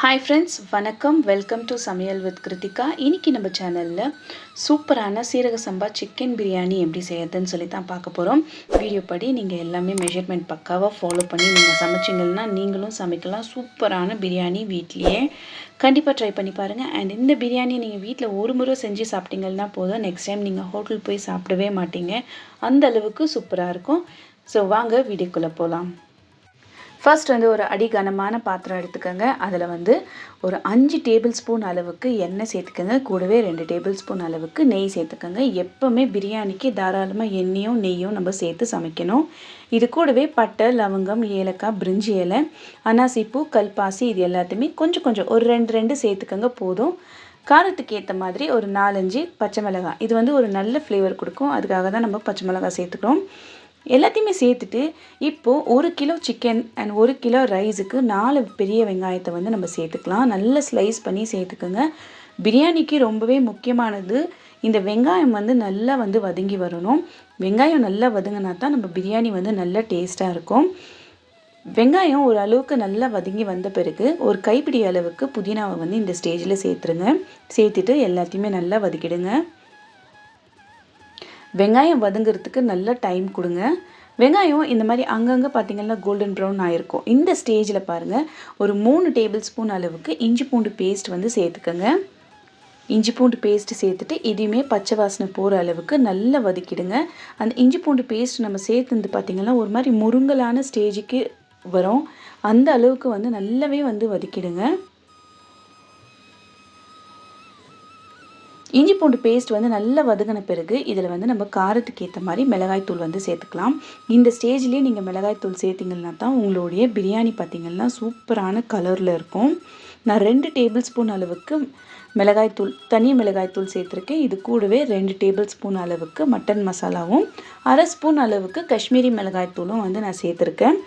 Hi friends, வணக்கம். Welcome to சமையல் with Kiruthika. இன்றைக்கி நம்ம சேனலில் சூப்பரான சீரக சம்பா சிக்கன் பிரியாணி எப்படி செய்யறதுன்னு சொல்லி தான் பார்க்க போகிறோம். வீடியோ படி நீங்கள் எல்லாமே மெஷர்மெண்ட் பக்காவாக ஃபாலோ பண்ணி நீங்கள் சமைச்சிங்கன்னா நீங்களும் சமைக்கலாம். சூப்பரான பிரியாணி வீட்லேயே கண்டிப்பாக ட்ரை பண்ணி பாருங்கள். அண்ட் இந்த பிரியாணி நீங்கள் வீட்டில் ஒரு முறை செஞ்சு சாப்பிட்டீங்கன்னா போதும், நெக்ஸ்ட் டைம் நீங்கள் ஹோட்டல் போய் சாப்பிடவே மாட்டீங்க. அந்த அளவுக்கு சூப்பராக இருக்கும். ஸோ வாங்க வீடியோக்குள்ளே போகலாம். ஃபர்ஸ்ட் ஒரு அடிகனமான பாத்திரம் எடுத்துக்கோங்க. அதில் ஒரு 5 டேபிள் ஸ்பூன் அளவுக்கு எண்ணெய் சேர்த்துக்கோங்க. கூடவே 2 டேபிள் ஸ்பூன் அளவுக்கு நெய் சேர்த்துக்கோங்க. எப்போவுமே பிரியாணிக்கு தாராளமாக எண்ணெயும் நெய்யும் நம்ம சேர்த்து சமைக்கணும். இது கூடவே பட்டை, லவங்கம், ஏலக்காய், பிரிஞ்சி இலை, அன்னாசிப்பூ, கல்பாசி இது எல்லாத்தையுமே கொஞ்சம் ஒரு 2 சேர்த்துக்கோங்க போதும். காரத்துக்கு ஏற்ற மாதிரி ஒரு 4-5 பச்சை மிளகாய். இது ஒரு நல்ல ஃப்ளேவர் கொடுக்கும். அதுக்காக தான் நம்ம பச்சை மிளகாய் சேர்த்துக்கிறோம். எல்லாத்தையுமே சேர்த்துட்டு இப்போது 1 கிலோ சிக்கன் அண்ட் 1 கிலோ ரைஸுக்கு 4 பெரிய வெங்காயத்தை நம்ம சேர்த்துக்கலாம். நல்லா ஸ்லைஸ் பண்ணி சேர்த்துக்கோங்க. பிரியாணிக்கு ரொம்பவே முக்கியமானது இந்த வெங்காயம் நல்லா வதங்கி வரணும். வெங்காயம் நல்லா வதங்கினா தான் நம்ம பிரியாணி நல்லா டேஸ்ட்டாக இருக்கும். வெங்காயம் ஒரு அளவுக்கு நல்லா வதங்கி வந்த பிறகு ஒரு கைப்பிடி அளவுக்கு புதினாவை இந்த ஸ்டேஜில் சேர்த்துருங்க. சேர்த்துட்டு எல்லாத்தையுமே நல்லா வதக்கிடுங்க. வெங்காயம் வதங்கிறதுக்கு நல்ல டைம் கொடுங்க. வெங்காயம் இந்த மாதிரி அங்கங்கே பார்த்திங்கன்னா கோல்டன் ப்ரௌன் ஆகிருக்கும். இந்த ஸ்டேஜில் பாருங்கள், ஒரு 3 டேபிள் ஸ்பூன் அளவுக்கு இஞ்சி பூண்டு பேஸ்ட் சேர்த்துக்கோங்க. இஞ்சி பூண்டு பேஸ்ட்டு சேர்த்துட்டு இதையுமே பச்சை வாசனை போகிற அளவுக்கு நல்லா வதக்கிடுங்க. அந்த இஞ்சி பூண்டு பேஸ்ட் நம்ம சேர்த்துந்து பார்த்திங்கன்னா ஒரு மாதிரி முருங்கலான ஸ்டேஜுக்கு வரும். அந்த அளவுக்கு நல்லாவே வதக்கிடுங்க. இஞ்சி பூண்டு பேஸ்ட் நல்லா வதங்கின பிறகு இதில் நம்ம காரத்துக்கு ஏற்ற மாதிரி மிளகாய்த்தூள் சேர்த்துக்கலாம். இந்த ஸ்டேஜ்லேயே நீங்கள் மிளகாய்த்தூள் சேர்த்திங்கன்னா தான் உங்களுடைய பிரியாணி பார்த்திங்கன்னா சூப்பரான கலரில் இருக்கும். நான் 2 டேபிள் ஸ்பூன் அளவுக்கு மிளகாய்த்தூள், தனி மிளகாய்த்தூள் சேர்த்துருக்கேன். இது கூடவே 2 டேபிள் ஸ்பூன் அளவுக்கு மட்டன் மசாலாவும் 1/2 ஸ்பூன் அளவுக்கு காஷ்மீரி மிளகாய்த்தூளும் நான் சேர்த்துருக்கேன்.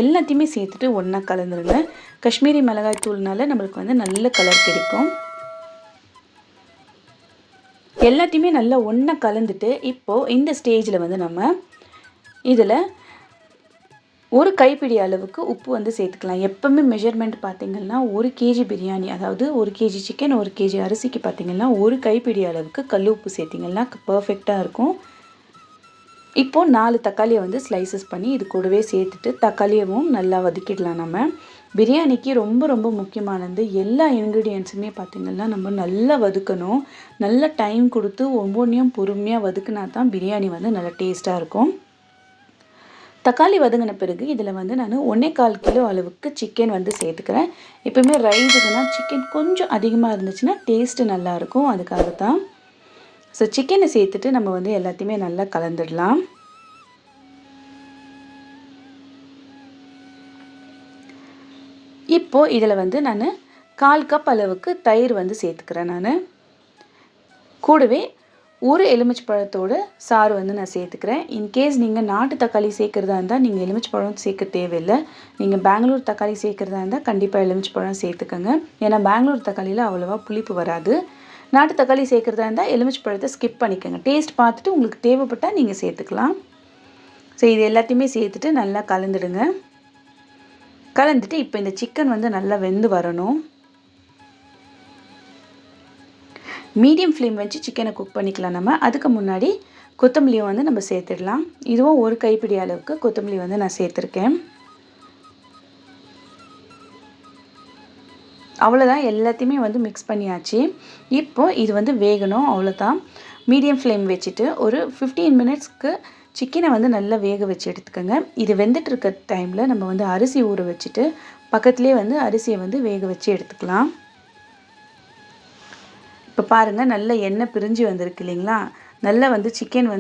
எல்லாத்தையுமே சேர்த்துட்டு ஒன்றா கலந்துருங்க. காஷ்மீரி மிளகாய்த்தூள்னால நம்மளுக்கு நல்ல கலர் கிடைக்கும். எல்லாத்தையுமே நல்லா ஒன்றா கலந்துட்டு இப்போது இந்த ஸ்டேஜில் நம்ம இதில் ஒரு கைப்பிடி அளவுக்கு உப்பு சேர்த்துக்கலாம். எப்போவுமே மெஷர்மெண்ட் பார்த்திங்கன்னா 1 கேஜி பிரியாணி, அதாவது 1 கேஜி சிக்கன் 1 கேஜி அரிசிக்கு பார்த்திங்கன்னா 1 கைப்பிடி அளவுக்கு கல் உப்பு சேர்த்திங்கன்னா பர்ஃபெக்டாக இருக்கும். இப்போது 4 தக்காளியை ஸ்லைசஸ் பண்ணி இது கூடவே சேர்த்துட்டு தக்காளியவும் நல்லா வதக்கிடலாம். நம்ம பிரியாணிக்கு ரொம்ப முக்கியமானது எல்லா இன்க்ரீடியன்ஸுமே பார்த்திங்கன்னா நம்ம நல்லா வதக்கணும். நல்ல டைம் கொடுத்து ஒவ்வொன்றையும் பொறுமையாக வதக்குனா தான் பிரியாணி நல்லா டேஸ்ட்டாக இருக்கும். தக்காளி வதங்கின பிறகு இதில் நான் 1.25 கிலோ அளவுக்கு சிக்கன் சேர்த்துக்கிறேன். எப்பவுமே ரைஸுக்குனா சிக்கன் கொஞ்சம் அதிகமாக இருந்துச்சுன்னா டேஸ்ட்டு நல்லாயிருக்கும். அதுக்காக தான். ஸோ சிக்கனை சேர்த்துட்டு நம்ம எல்லாத்தையுமே நல்லா கலந்துடலாம். இப்போது இதில் நான் 1/4 கப் அளவுக்கு தயிர் சேர்த்துக்கிறேன். நான் கூடவே ஒரு எலுமிச்சை பழத்தோட சாறு நான் சேர்த்துக்கிறேன். இன்கேஸ் நீங்கள் நாட்டு தக்காளி சேர்க்குறதா இருந்தால் நீங்கள் எலுமிச்சை பழம் சேர்க்க தேவையில்லை. நீங்கள் பெங்களூர் தக்காளி சேர்க்குறதா இருந்தால் கண்டிப்பாக எலுமிச்சை பழம் சேர்த்துக்கோங்க. ஏன்னா பெங்களூர் தக்காளியில் அவ்வளோவா புளிப்பு வராது. நாட்டு தக்காளி சேர்க்குறதா இருந்தால் எலுமிச்சை பழத்தை ஸ்கிப் பண்ணிக்கோங்க. டேஸ்ட் பார்த்துட்டு உங்களுக்கு தேவைப்பட்டால் நீங்கள் சேர்த்துக்கலாம். ஸோ இது எல்லாத்தையுமே சேர்த்துட்டு நல்லா கலந்துடுங்க. கலந்துட்டு இப்போ இந்த சிக்கன் நல்லா வெந்து வரணும். மீடியம் ஃப்ளேம் வச்சு சிக்கனை குக் பண்ணிக்கலாம். நம்ம அதுக்கு முன்னாடி கொத்தமல்லியை நம்ம சேர்த்துடலாம். இதுவும் ஒரு கைப்பிடி அளவுக்கு கொத்தமல்லி நான் சேர்த்துருக்கேன். அவ்வளோதான், எல்லாத்தையுமே மிக்ஸ் பண்ணியாச்சு. இப்போது இது வேகணும். அவ்வளோதான். மீடியம் ஃப்ளேம் வச்சுட்டு ஒரு 15 மினிட்ஸ்க்கு சிக்கனை நல்லா வேக வச்சு எடுத்துக்கோங்க. இது வெந்துட்டு இருக்க டைமில் நம்ம அரிசி ஊற வச்சுட்டு பக்கத்துலேயே அரிசியை வேக வச்சு எடுத்துக்கலாம். இப்போ பாருங்கள், நல்ல எண்ணெய் பிரிஞ்சு வந்திருக்கு இல்லைங்களா? நல்லா சிக்கன்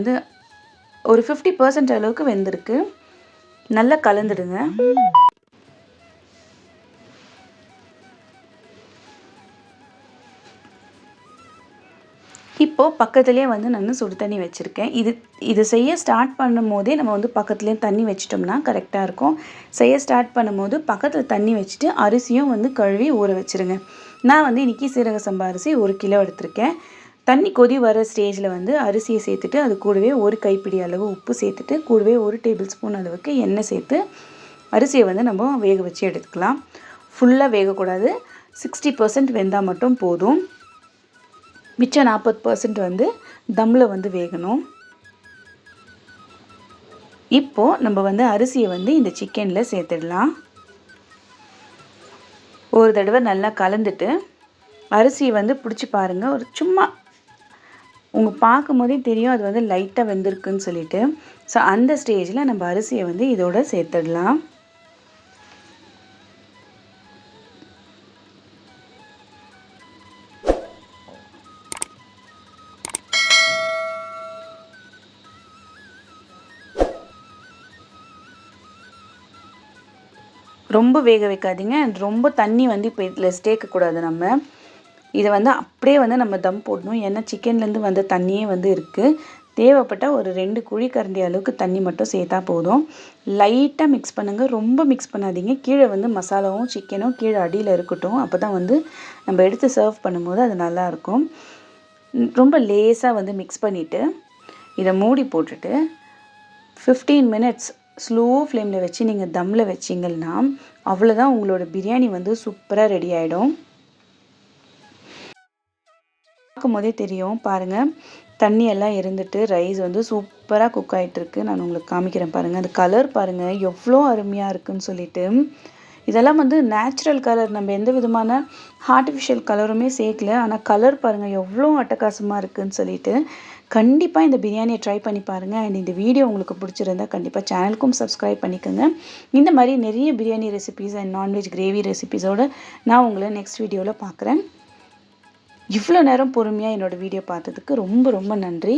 ஒரு 50% அளவுக்கு வெந்திருக்கு. நல்லா கலந்துடுங்க. இப்போது பக்கத்துலேயே நான் சுடு தண்ணி வச்சுருக்கேன். இது செய்ய ஸ்டார்ட் பண்ணும் போதே நம்ம பக்கத்துலேயே தண்ணி வச்சிட்டோம்னா கரெக்டாக இருக்கும். செய்ய ஸ்டார்ட் பண்ணும்போது பக்கத்தில் தண்ணி வச்சுட்டு அரிசியும் கழுவி ஊற வச்சுருங்க. நான் இன்றைக்கி சீரக சம்பா அரிசி 1 கிலோ எடுத்திருக்கேன். தண்ணி கொதி வர ஸ்டேஜில் அரிசியை சேர்த்துட்டு அது கூடவே ஒரு கைப்பிடி அளவு உப்பு சேர்த்துட்டு கூடவே 1 டேபிள் ஸ்பூன் அளவுக்கு எண்ணெய் சேர்த்து அரிசியை நம்ம வேக வச்சு எடுத்துக்கலாம். ஃபுல்லாக வேகக்கூடாது. 60% வெந்தால் மட்டும் போதும். மிச்சம் 40% வந்து தம்மில் வந்து வேகணும். இப்போது நம்ம வந்து அரிசியை வந்து இந்த சிக்கனில் சேர்த்துடலாம். ஒரு தடவை நல்லா கலந்துட்டு அரிசியை வந்து பிடிச்சி பாருங்கள். ஒரு சும்மா பார்க்கும் போதே தெரியும் அது வந்து லைட்டாக வெந்திருக்குன்னு சொல்லிட்டு. ஸோ அந்த ஸ்டேஜில் நம்ம அரிசியை வந்து இதோட சேர்த்துடலாம். ரொம்ப வேக வைக்காதீங்க. ரொம்ப தண்ணி வந்து இப்போ இதில் சேர்க்கக்கூடாது. நம்ம இதை வந்து அப்படியே வந்து நம்ம தம் போடணும். ஏன்னா சிக்கன்லேருந்து வந்த தண்ணியே வந்து இருக்குது. தேவைப்பட்டால் ஒரு 2 குழிக்கரண்டி அளவுக்கு தண்ணி மட்டும் சேர்த்தா போதும். லைட்டாக மிக்ஸ் பண்ணுங்கள். ரொம்ப மிக்ஸ் பண்ணாதீங்க. கீழே வந்து மசாலாவும் சிக்கனும் கீழே அடியில் இருக்கட்டும். அப்போ தான் வந்து நம்ம எடுத்து சர்வ் பண்ணும்போது அது நல்லாயிருக்கும். ரொம்ப லேசாக வந்து மிக்ஸ் பண்ணிவிட்டு இதை மூடி போட்டுட்டு 15 மினிட்ஸ் ஸ்லோ ஃப்ளேமில் வச்சு நீங்கள் தம்மில் வச்சிங்கன்னா அவ்வளோதான், உங்களோட பிரியாணி வந்து சூப்பராக ரெடி ஆகிடும். பார்க்கும் போதே தெரியும் பாருங்கள், தண்ணி எல்லாம் இருந்துட்டு ரைஸ் வந்து சூப்பராக குக் ஆகிட்டுருக்கு. நான் உங்களுக்கு காமிக்கிறேன் பாருங்கள். அந்த கலர் பாருங்கள் எவ்வளோ அருமையாக இருக்குதுன்னு சொல்லிட்டு. இதெல்லாம் வந்து நேச்சுரல் கலர், நம்ம எந்த விதமான ஆர்டிஃபிஷியல் கலருமே சேர்க்கல. ஆனால் கலர் பாருங்கள் எவ்வளோ அட்டகாசமாக இருக்குதுன்னு சொல்லிட்டு. கண்டிப்பாக இந்த பிரியாணியை ட்ரை பண்ணி பாருங்கள். அண்ட் இந்த வீடியோ உங்களுக்கு பிடிச்சிருந்தா கண்டிப்பாக சேனலுக்கும் சப்ஸ்கிரைப் பண்ணிக்கோங்க. இந்த மாதிரி நிறைய biryani recipes and non veg gravy ரெசிபீஸோடு நான் உங்களை நெக்ஸ்ட் வீடியோவில் பார்க்குறேன். இவ்வளோ நேரம் பொறுமையாக என்னோடய வீடியோ பார்த்ததுக்கு ரொம்ப ரொம்ப நன்றி.